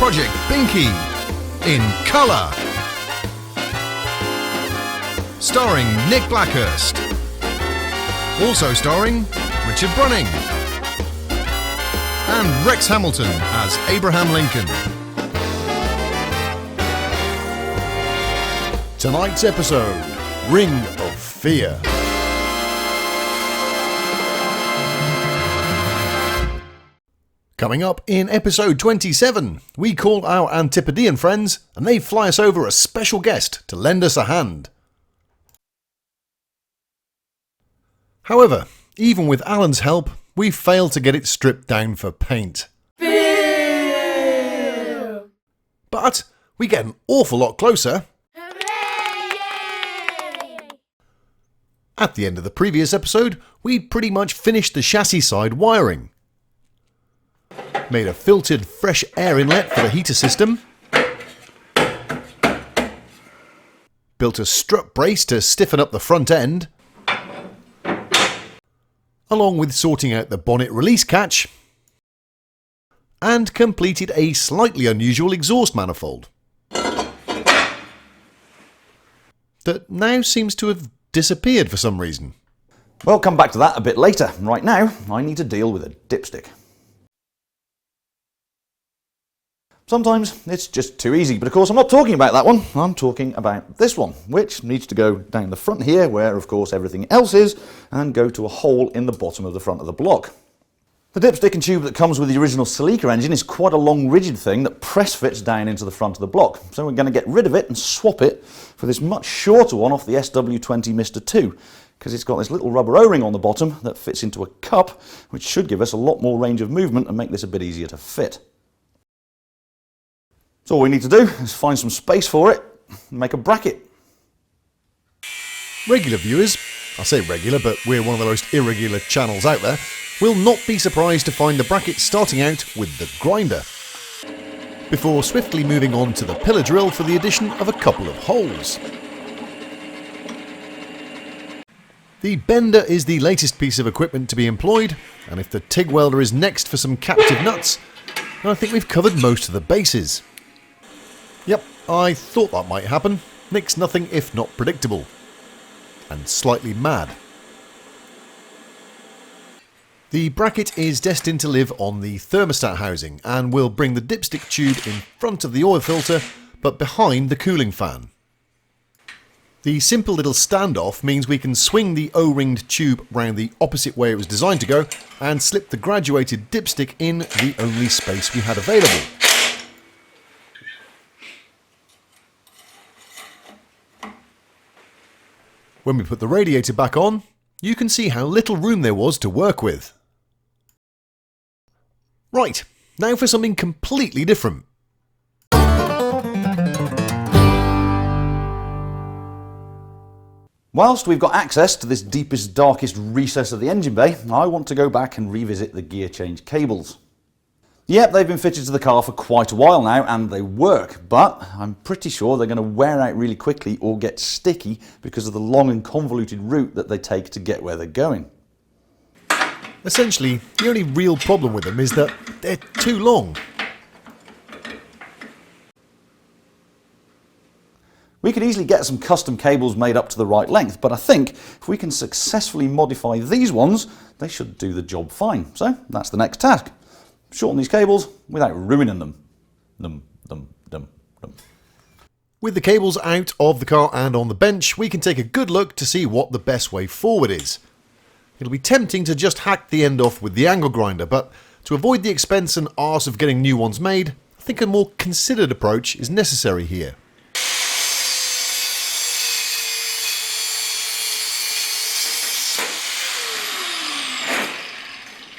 Project Binky in colour. Starring Nick Blackhurst. Also starring Richard Brunning. And Rex Hamilton as Abraham Lincoln. Tonight's episode, Ring of Fear. Coming up in episode 27, we call our Antipodean friends and they fly us over a special guest to lend us a hand. However, even with Alan's help, we failed to get it stripped down for paint. Bill! But we get an awful lot closer. Hooray! At the end of the previous episode, we'd pretty much finished the chassis side wiring. Made a filtered fresh air inlet for the heater system. Built a strut brace to stiffen up the front end. Along with sorting out the bonnet release catch. And completed a slightly unusual exhaust manifold. That now seems to have disappeared for some reason. We'll come back to that a bit later. Right now, I need to deal with a dipstick. Sometimes it's just too easy, but of course I'm not talking about that one, I'm talking about this one, which needs to go down the front here, where of course everything else is, and go to a hole in the bottom of the front of the block. The dipstick and tube that comes with the original Celica engine is quite a long rigid thing that press fits down into the front of the block, so we're going to get rid of it and swap it for this much shorter one off the SW20 Mr. 2, because it's got this little rubber O-ring on the bottom that fits into a cup, which should give us a lot more range of movement and make this a bit easier to fit. So all we need to do is find some space for it and make a bracket. Regular viewers, I say regular, but we're one of the most irregular channels out there, will not be surprised to find the bracket starting out with the grinder, before swiftly moving on to the pillar drill for the addition of a couple of holes. The bender is the latest piece of equipment to be employed, and if the TIG welder is next for some captive nuts, I think we've covered most of the bases. Yep, I thought that might happen. Nick's nothing if not predictable. And slightly mad. The bracket is destined to live on the thermostat housing and will bring the dipstick tube in front of the oil filter but behind the cooling fan. The simple little standoff means we can swing the O-ringed tube round the opposite way it was designed to go and slip the graduated dipstick in the only space we had available. When we put the radiator back on, you can see how little room there was to work with. Right, now for something completely different. Whilst we've got access to this deepest, darkest recess of the engine bay, I want to go back and revisit the gear change cables. Yep, they've been fitted to the car for quite a while now and they work, but I'm pretty sure they're going to wear out really quickly or get sticky because of the long and convoluted route that they take to get where they're going. Essentially, the only real problem with them is that they're too long. We could easily get some custom cables made up to the right length, but I think if we can successfully modify these ones, they should do the job fine. So that's the next task. Shorten these cables without ruining them. With the cables out of the car and on the bench, we can take a good look to see what the best way forward is. It'll be tempting to just hack the end off with the angle grinder, but to avoid the expense and arse of getting new ones made, I think a more considered approach is necessary here.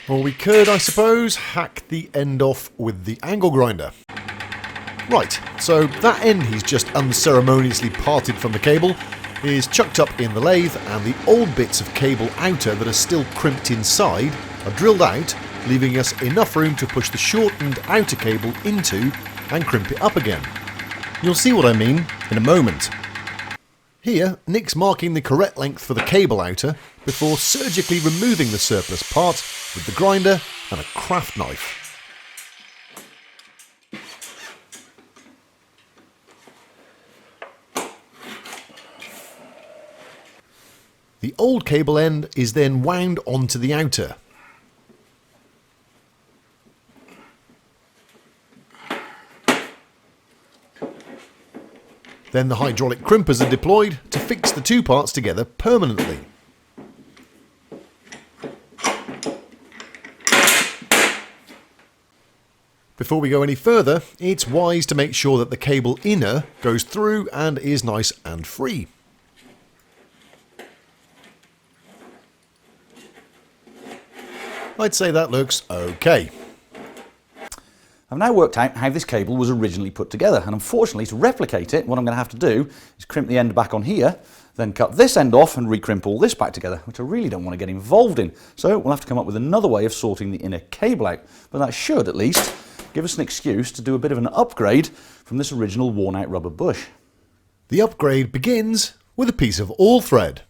Or we could, I suppose, hack the end off with the angle grinder. Right, so that end he's just unceremoniously parted from the cable is chucked up in the lathe, and the old bits of cable outer that are still crimped inside are drilled out, leaving us enough room to push the shortened outer cable into and crimp it up again. You'll see what I mean in a moment. Here, Nick's marking the correct length for the cable outer before surgically removing the surplus part with the grinder and a craft knife. The old cable end is then wound onto the outer. Then the hydraulic crimpers are deployed to fix the two parts together permanently. Before we go any further, it's wise to make sure that the cable inner goes through and is nice and free. I'd say that looks okay. I've now worked out how this cable was originally put together, and unfortunately to replicate it, what I'm going to have to do is crimp the end back on here, then cut this end off and recrimp all this back together, which I really don't want to get involved in. So we'll have to come up with another way of sorting the inner cable out, but that should at least give us an excuse to do a bit of an upgrade from this original worn out rubber bush. The upgrade begins with a piece of all thread.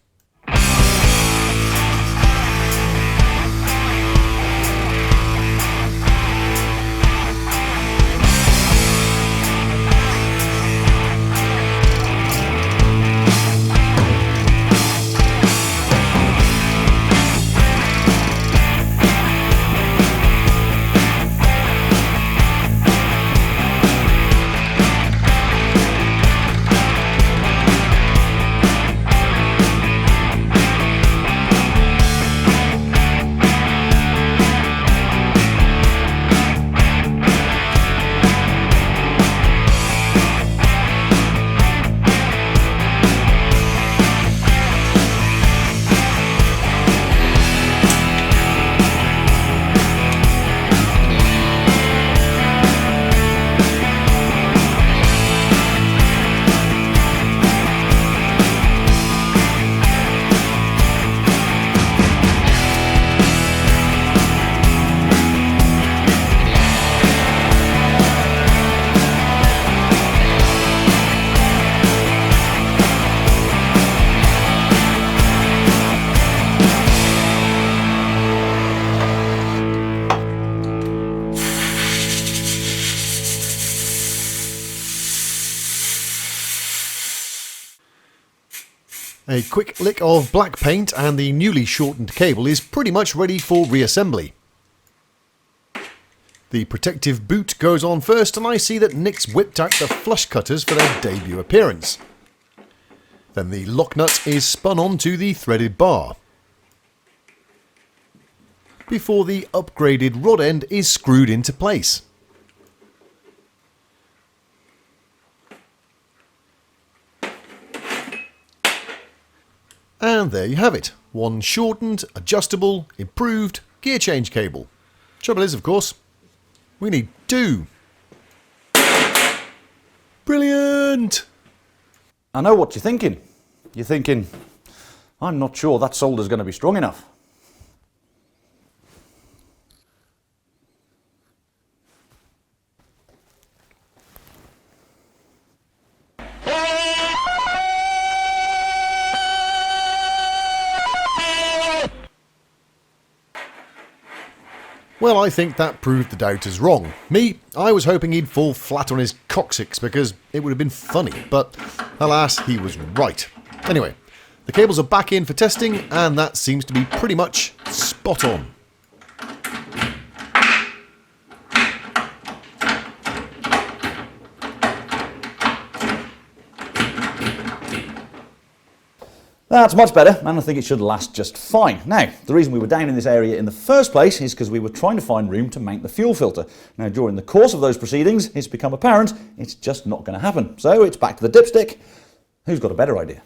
A quick lick of black paint and the newly shortened cable is pretty much ready for reassembly. The protective boot goes on first, and I see that Nick's whipped out the flush cutters for their debut appearance. Then the lock nut is spun onto the threaded bar, before the upgraded rod end is screwed into place. And there you have it, one shortened, adjustable, improved Gearchange cable. Trouble is, of course, we need two. Brilliant! I know what you're thinking. You're thinking, I'm not sure that solder's going to be strong enough. Well, I think that proved the doubters wrong. Me, I was hoping he'd fall flat on his coccyx because it would have been funny, but alas, he was right. Anyway, the cables are back in for testing, and that seems to be pretty much spot on. That's much better, and I think it should last just fine. Now, the reason we were down in this area in the first place is because we were trying to find room to mount the fuel filter. Now, during the course of those proceedings, it's become apparent it's just not going to happen. So it's back to the dipstick. Who's got a better idea?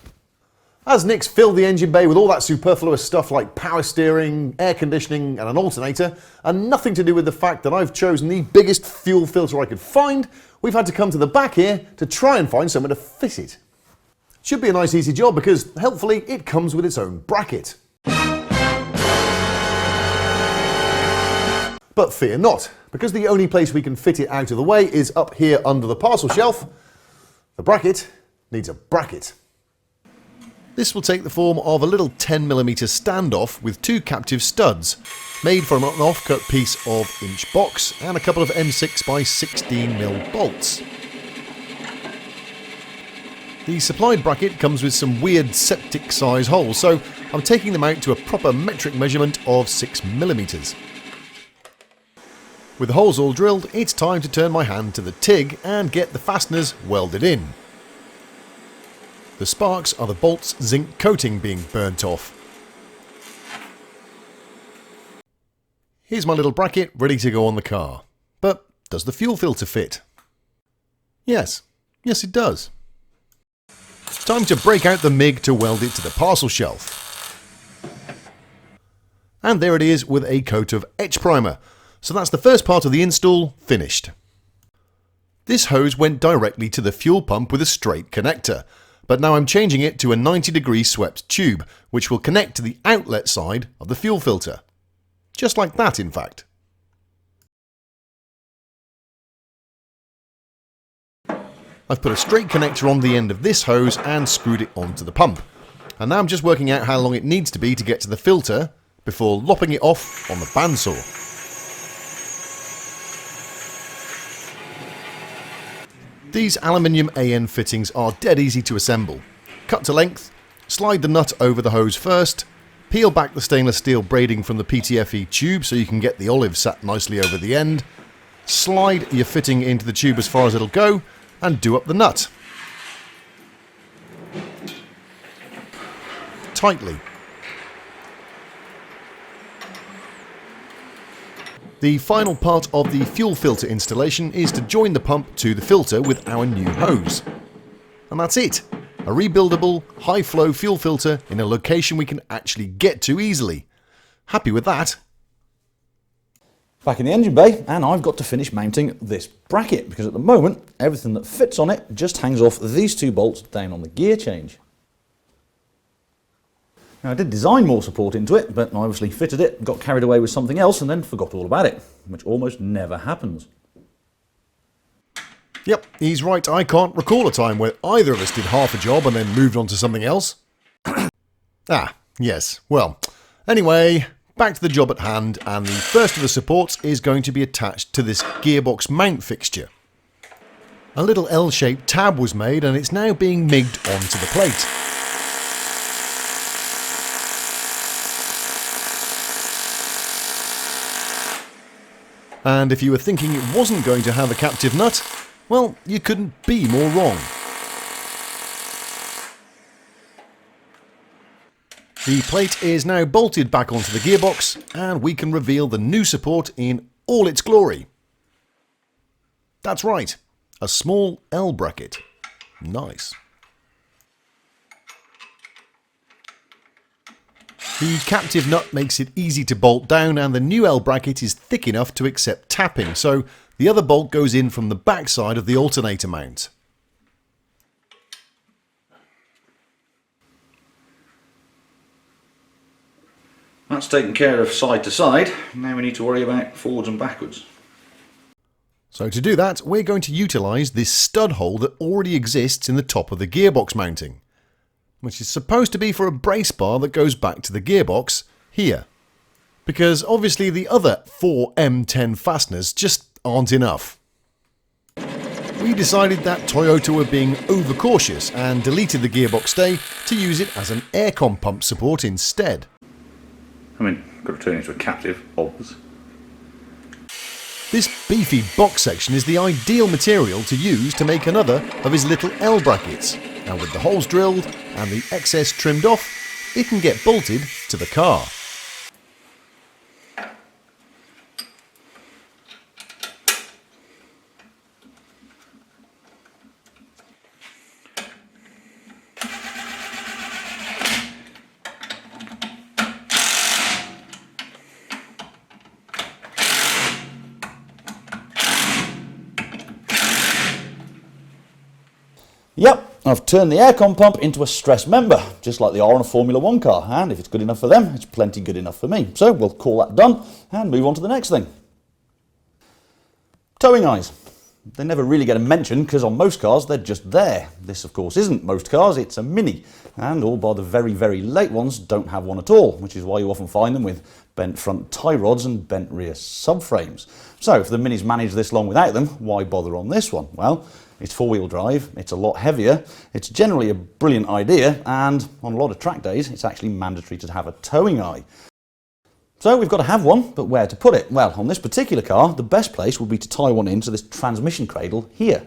As Nick's filled the engine bay with all that superfluous stuff like power steering, air conditioning and an alternator, and nothing to do with the fact that I've chosen the biggest fuel filter I could find, we've had to come to the back here to try and find somewhere to fit it. Should be a nice easy job because, helpfully, it comes with its own bracket. But fear not, because the only place we can fit it out of the way is up here under the parcel shelf. The bracket needs a bracket. This will take the form of a little 10mm standoff with two captive studs, made from an off-cut piece of inch box and a couple of M6 by 16mm bolts. The supplied bracket comes with some weird septic size holes, so I'm taking them out to a proper metric measurement of 6mm. With the holes all drilled, it's time to turn my hand to the TIG and get the fasteners welded in. The sparks are the bolt's zinc coating being burnt off. Here's my little bracket ready to go on the car. But does the fuel filter fit? Yes it does. Time to break out the MIG to weld it to the parcel shelf. And there it is with a coat of etch primer. So that's the first part of the install finished. This hose went directly to the fuel pump with a straight connector, but now I'm changing it to a 90-degree swept tube, which will connect to the outlet side of the fuel filter. Just like that, in fact. I've put a straight connector on the end of this hose and screwed it onto the pump. And now I'm just working out how long it needs to be to get to the filter before lopping it off on the bandsaw. These aluminium AN fittings are dead easy to assemble. Cut to length, slide the nut over the hose first, peel back the stainless steel braiding from the PTFE tube so you can get the olive sat nicely over the end, slide your fitting into the tube as far as it'll go, and do up the nut. Tightly. The final part of the fuel filter installation is to join the pump to the filter with our new hose. And that's it. A rebuildable, high-flow fuel filter in a location we can actually get to easily. Happy with that? Back in the engine bay, and I've got to finish mounting this bracket, because at the moment, everything that fits on it just hangs off these two bolts down on the gear change. Now, I did design more support into it, but I obviously fitted it, got carried away with something else, and then forgot all about it, which almost never happens. Yep, he's right. I can't recall a time where either of us did half a job and then moved on to something else. Yes. Well, anyway, back to the job at hand, and the first of the supports is going to be attached to this gearbox mount fixture. A little L-shaped tab was made, and it's now being MIG'd onto the plate. And if you were thinking it wasn't going to have a captive nut, well, you couldn't be more wrong. The plate is now bolted back onto the gearbox, and we can reveal the new support in all its glory. That's right, a small L bracket. Nice. The captive nut makes it easy to bolt down, and the new L bracket is thick enough to accept tapping, so the other bolt goes in from the back side of the alternator mount. That's taken care of side to side. Now we need to worry about forwards and backwards. So to do that, we're going to utilise this stud hole that already exists in the top of the gearbox mounting, which is supposed to be for a brace bar that goes back to the gearbox here. Because obviously the other 4 M10 fasteners just aren't enough. We decided that Toyota were being overcautious and deleted the gearbox stay to use it as an aircon pump support instead. I mean, got to turn it into a captive, obviously. This beefy box section is the ideal material to use to make another of his little L brackets, and with the holes drilled and the excess trimmed off, it can get bolted to the car. Yep, I've turned the aircon pump into a stress member, just like they are on a Formula 1 car, and if it's good enough for them, it's plenty good enough for me. So we'll call that done and move on to the next thing. Towing eyes. They never really get a mention because on most cars they're just there. This of course isn't most cars, it's a Mini, and all bar the very, very late ones don't have one at all, which is why you often find them with bent front tie rods and bent rear subframes. So if the Minis manage this long without them, why bother on this one? Well, It's four-wheel drive, it's a lot heavier, it's generally a brilliant idea, and on a lot of track days it's actually mandatory to have a towing eye. So we've got to have one, but where to put it? Well, on this particular car, the best place would be to tie one into this transmission cradle here.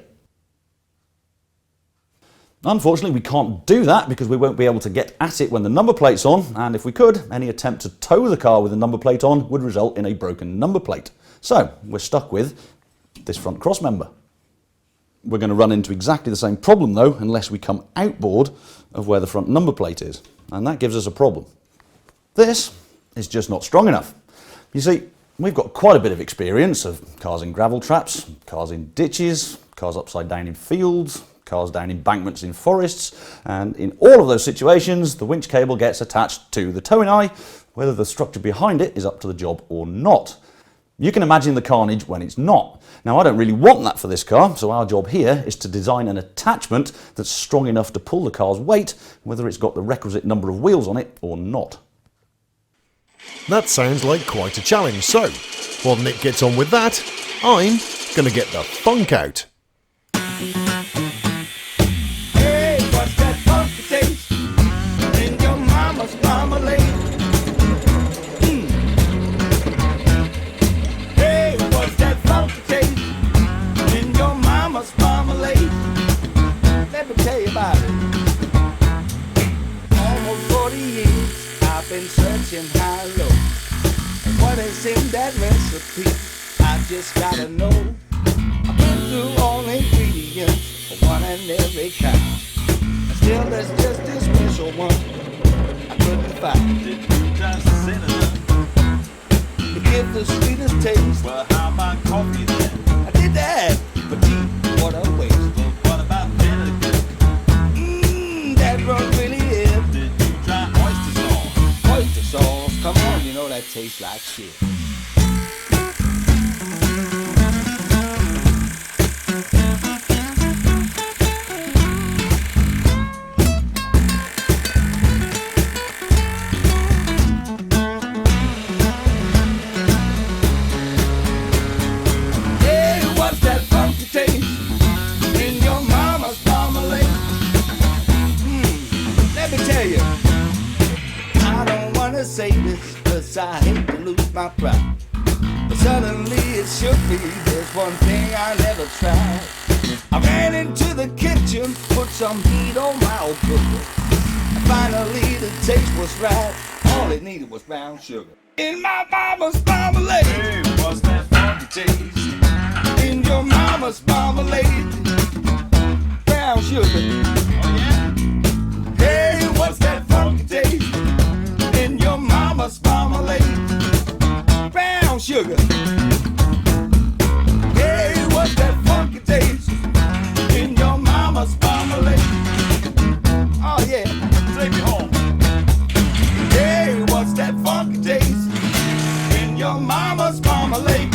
Unfortunately, we can't do that because we won't be able to get at it when the number plate's on, and if we could, any attempt to tow the car with the number plate on would result in a broken number plate. So we're stuck with this front cross member. We're going to run into exactly the same problem though, unless we come outboard of where the front number plate is, and that gives us a problem. This is just not strong enough. You see, we've got quite a bit of experience of cars in gravel traps, cars in ditches, cars upside down in fields, cars down embankments in forests, and in all of those situations the winch cable gets attached to the towing eye, whether the structure behind it is up to the job or not. You can imagine the carnage when it's not. Now, I don't really want that for this car, so our job here is to design an attachment that's strong enough to pull the car's weight, whether it's got the requisite number of wheels on it or not. That sounds like quite a challenge, so while Nick gets on with that, I'm going to get the funk out. Hey, what's that funky taste in your mama's marmalade? Hey, what's that funky taste in your mama's marmalade? Let me tell you about it. Almost 40 years I've been searching high and low. And what is in that recipe? I just gotta know. I've been through all ingredients, one and every kind. And still there's just this special one I couldn't find. Did you just sit enough? To give the sweetest taste, Well, how about coffee then? I did that, but gee, what a waste. Well, what about vinegar? That run really is. Did you try oyster sauce? Oyster sauce, come on, you know that tastes like shit. Hey, what's that funky taste in your mama's marmalade? Let me tell you, I don't wanna say this, 'cause I hate to lose my pride. But suddenly it shook me, there's one thing I never tried. I ran into the kitchen, put some heat on my old cooker. And finally the taste was right, all it needed was brown sugar. In my mama's marmalade, Hey, what's that funky taste? in your mama's marmalade, brown sugar. Oh yeah? Hey, what's that funky taste in your mama's marmalade? Brown sugar. Hey, what's that funky taste in your mama's marmalade? Oh yeah, Take me home. hey, what's that funky taste in your mama's marmalade?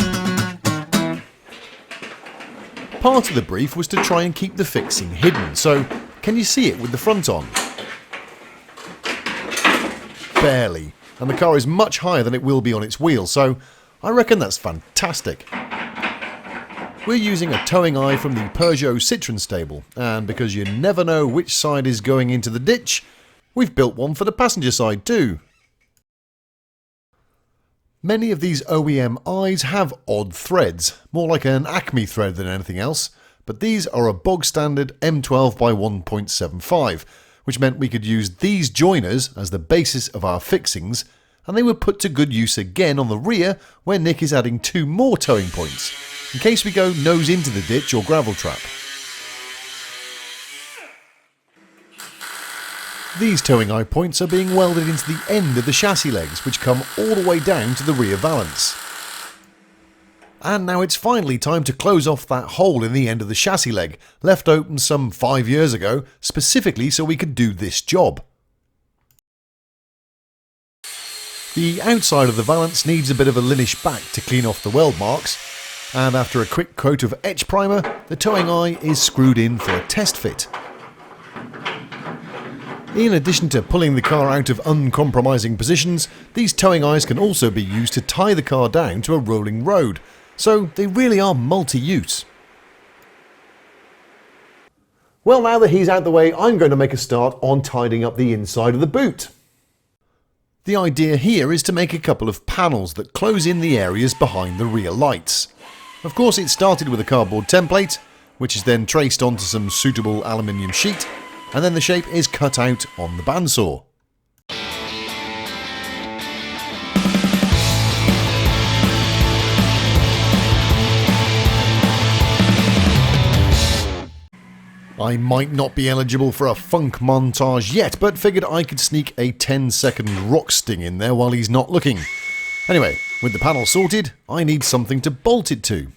Part of the brief was to try and keep the fixing hidden, so can you see it with the front on? Barely, and the car is much higher than it will be on its wheels, so I reckon that's fantastic. We're using a towing eye from the Peugeot Citroën stable, and because you never know which side is going into the ditch, we've built one for the passenger side too. Many of these OEM eyes have odd threads, more like an Acme thread than anything else, but these are a bog standard M12 by 1.75, which meant we could use these joiners as the basis of our fixings, and they were put to good use again on the rear where Nick is adding 2 more towing points, in case we go nose into the ditch or gravel trap. These towing eye points are being welded into the end of the chassis legs, which come all the way down to the rear valance. And now it's finally time to close off that hole in the end of the chassis leg, left open some 5 years ago, specifically so we could do this job. The outside of the valance needs a bit of a linish back to clean off the weld marks, and after a quick coat of etch primer, the towing eye is screwed in for a test fit. In addition to pulling the car out of uncompromising positions, these towing eyes can also be used to tie the car down to a rolling road, so they really are multi-use. Well, now that he's out the way, I'm going to make a start on tidying up the inside of the boot. The idea here is to make a couple of panels that close in the areas behind the rear lights. Of course, it started with a cardboard template, which is then traced onto some suitable aluminium sheet, and then the shape is cut out on the bandsaw. I might not be eligible for a funk montage yet, but figured I could sneak a 10-second rock sting in there while he's not looking. Anyway, with the panel sorted, I need something to bolt it to.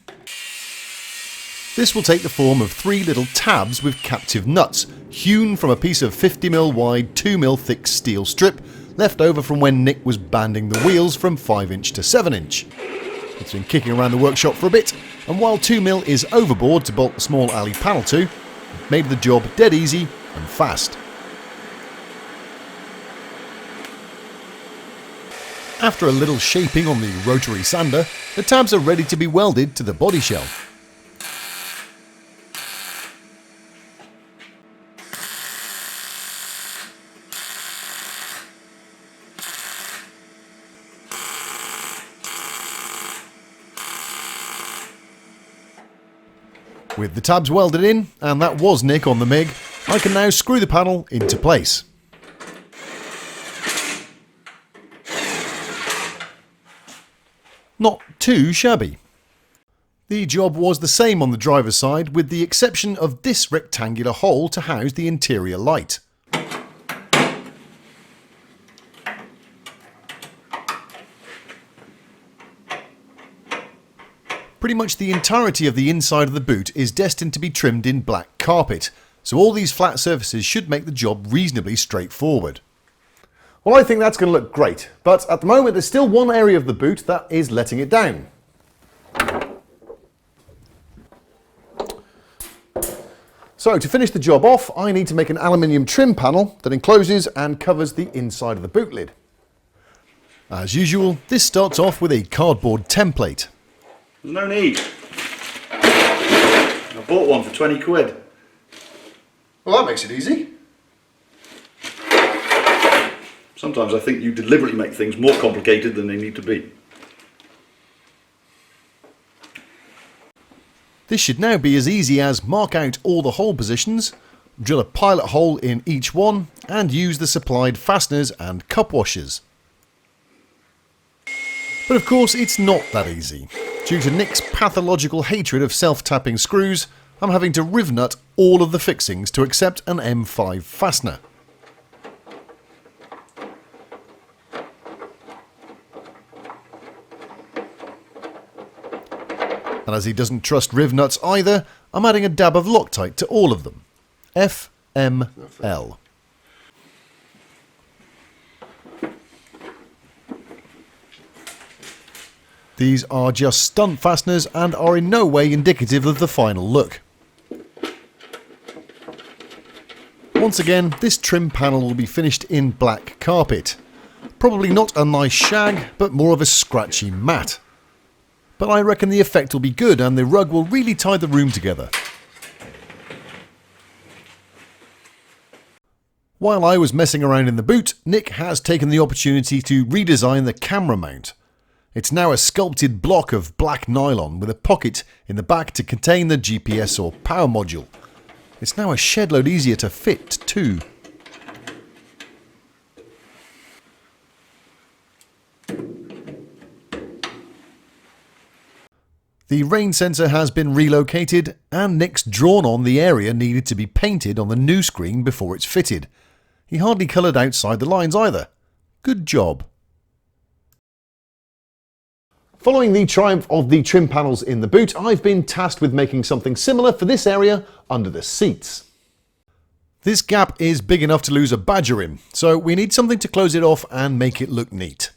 This will take the form of 3 little tabs with captive nuts, hewn from a piece of 50mm wide, 2mm thick steel strip left over from when Nick was banding the wheels from 5" to 7". It's been kicking around the workshop for a bit, and while 2mm is overboard to bolt the small alley panel to, made the job dead easy and fast. After a little shaping on the rotary sander, the tabs are ready to be welded to the body shell. With the tabs welded in, and that was Nick on the MIG, I can now screw the panel into place. Not too shabby. The job was the same on the driver's side, with the exception of this rectangular hole to house the interior light. Pretty much the entirety of the inside of the boot is destined to be trimmed in black carpet, so all these flat surfaces should make the job reasonably straightforward. Well, I think that's going to look great, but at the moment there's still one area of the boot that is letting it down. So to finish the job off, I need to make an aluminium trim panel that encloses and covers the inside of the boot lid. As usual, this starts off with a cardboard template. There's no need. I bought one for 20 quid. Well, that makes it easy. Sometimes I think you deliberately make things more complicated than they need to be. This should now be as easy as mark out all the hole positions, drill a pilot hole in each one, and use the supplied fasteners and cup washers. But of course it's not that easy. Due to Nick's pathological hatred of self-tapping screws, I'm having to riv nut all of the fixings to accept an M5 fastener. And as he doesn't trust riv nuts either, I'm adding a dab of Loctite to all of them. FML. These are just stunt fasteners and are in no way indicative of the final look. Once again, this trim panel will be finished in black carpet. Probably not a nice shag, but more of a scratchy matte. But I reckon the effect will be good and the rug will really tie the room together. While I was messing around in the boot, Nick has taken the opportunity to redesign the camera mount. It's now a sculpted block of black nylon with a pocket in the back to contain the GPS or power module. It's now a shed load easier to fit too. The rain sensor has been relocated and Nick's drawn on the area needed to be painted on the new screen before it's fitted. He hardly coloured outside the lines either. Good job. Following the triumph of the trim panels in the boot, I've been tasked with making something similar for this area under the seats. This gap is big enough to lose a badger in, so we need something to close it off and make it look neat.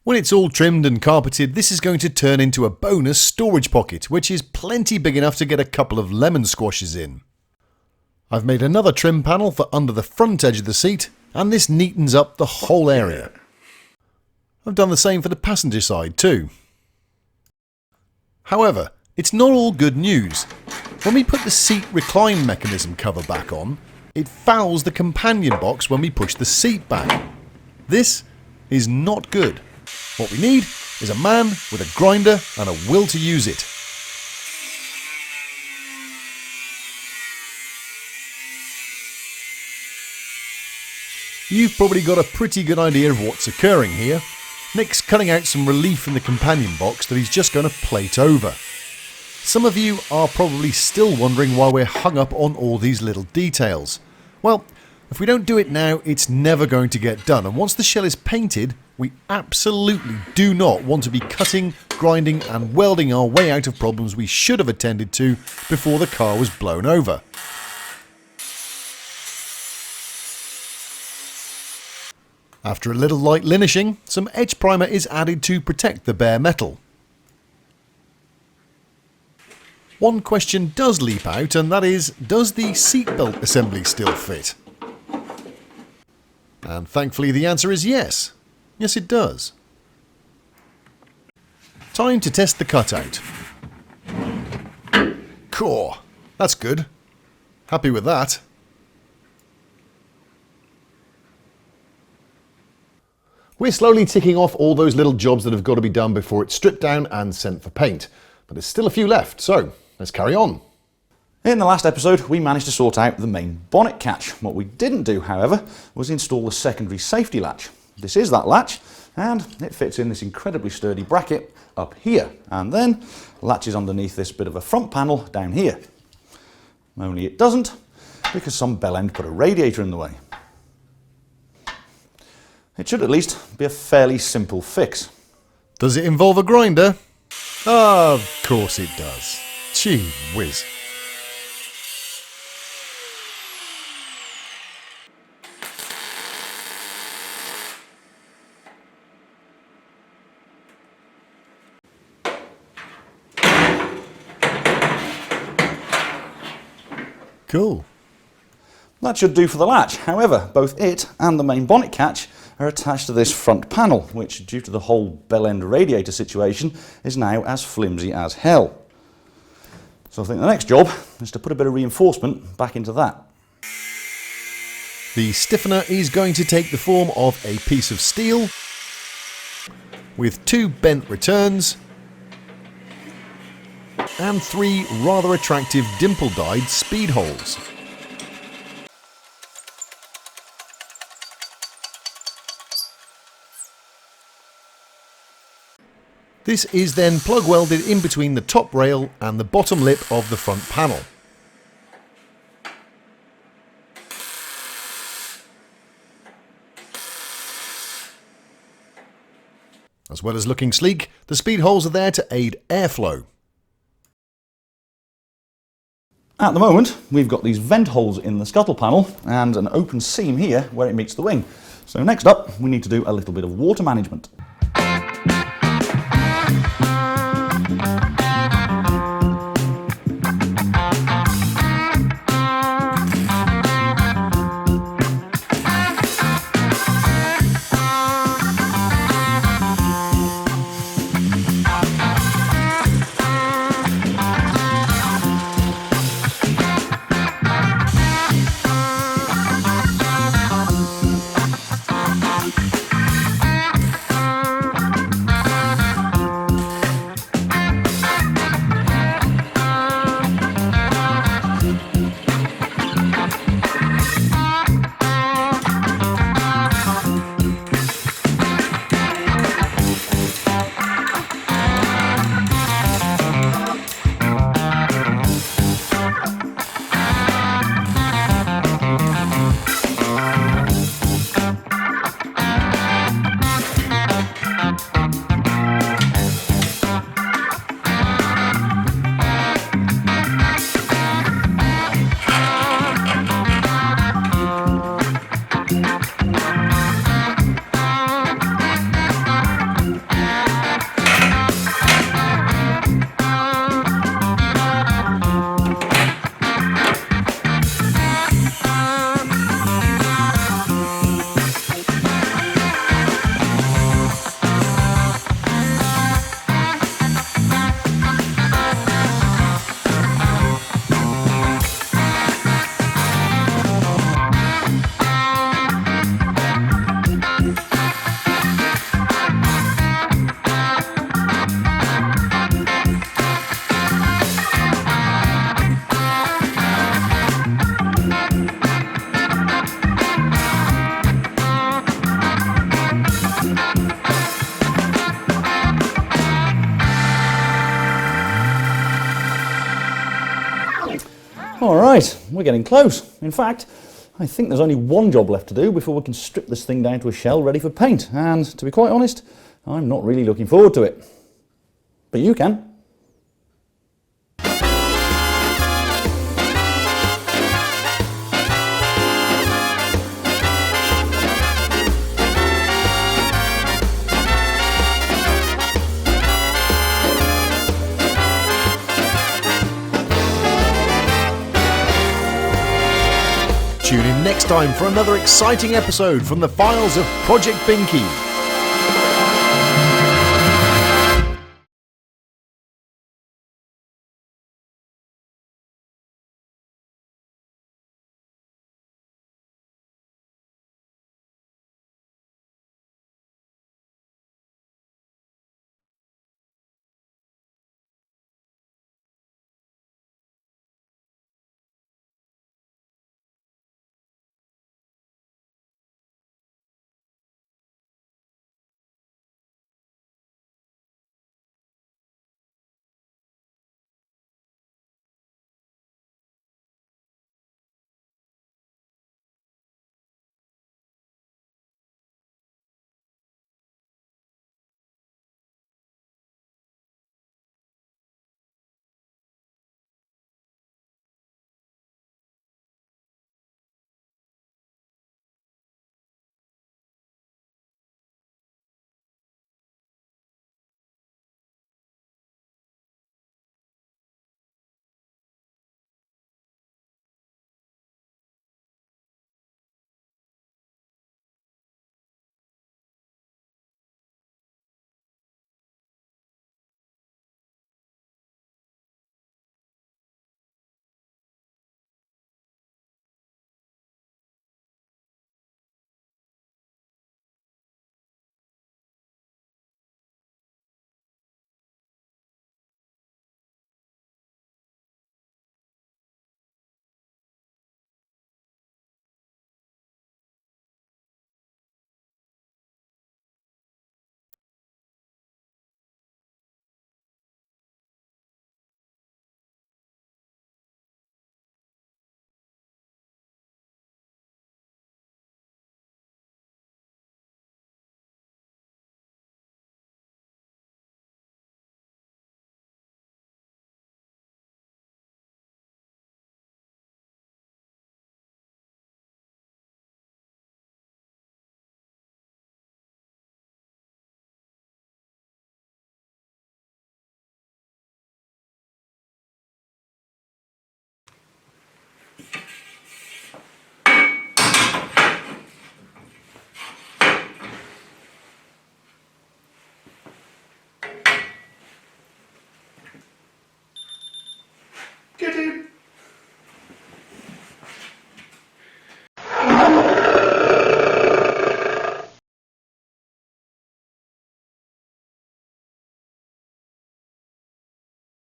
When it's all trimmed and carpeted, this is going to turn into a bonus storage pocket, which is plenty big enough to get a couple of lemon squashes in. I've made another trim panel for under the front edge of the seat, and this neatens up the whole area. I've done the same for the passenger side too. However, it's not all good news. When we put the seat recline mechanism cover back on, it fouls the companion box when we push the seat back. This is not good. What we need is a man with a grinder and a will to use it. You've probably got a pretty good idea of what's occurring here. Nick's cutting out some relief from the companion box that he's just going to plate over. Some of you are probably still wondering why we're hung up on all these little details. Well, if we don't do it now, it's never going to get done, and once the shell is painted, we absolutely do not want to be cutting, grinding and welding our way out of problems we should have attended to before the car was blown over. After a little light linishing, some edge primer is added to protect the bare metal. One question does leap out, and that is, does the seatbelt assembly still fit? And thankfully the answer is yes. Yes, it does. Time to test the cutout. Cool. That's good. Happy with that. We're slowly ticking off all those little jobs that have got to be done before it's stripped down and sent for paint. But there's still a few left, so let's carry on. In the last episode, we managed to sort out the main bonnet catch. What we didn't do, however, was install the secondary safety latch. This is that latch, and it fits in this incredibly sturdy bracket up here, and then latches underneath this bit of a front panel down here. Only it doesn't, because some bell end put a radiator in the way. It should at least be a fairly simple fix. Does it involve a grinder? Of course it does. Gee whiz. Cool. That should do for the latch. However, both it and the main bonnet catch are attached to this front panel, which, due to the whole bell end radiator situation, is now as flimsy as hell. So I think the next job is to put a bit of reinforcement back into that. The stiffener is going to take the form of a piece of steel with 2 bent returns and 3 rather attractive dimple-dyed speed holes. This is then plug welded in between the top rail and the bottom lip of the front panel. As well as looking sleek, the speed holes are there to aid airflow. At the moment, we've got these vent holes in the scuttle panel and an open seam here where it meets the wing. So next up, we need to do a little bit of water management. Right, we're getting close. In fact, I think there's only one job left to do before we can strip this thing down to a shell ready for paint. And to be quite honest, I'm not really looking forward to it. But you can. Tune in next time for another exciting episode from the files of Project Binky.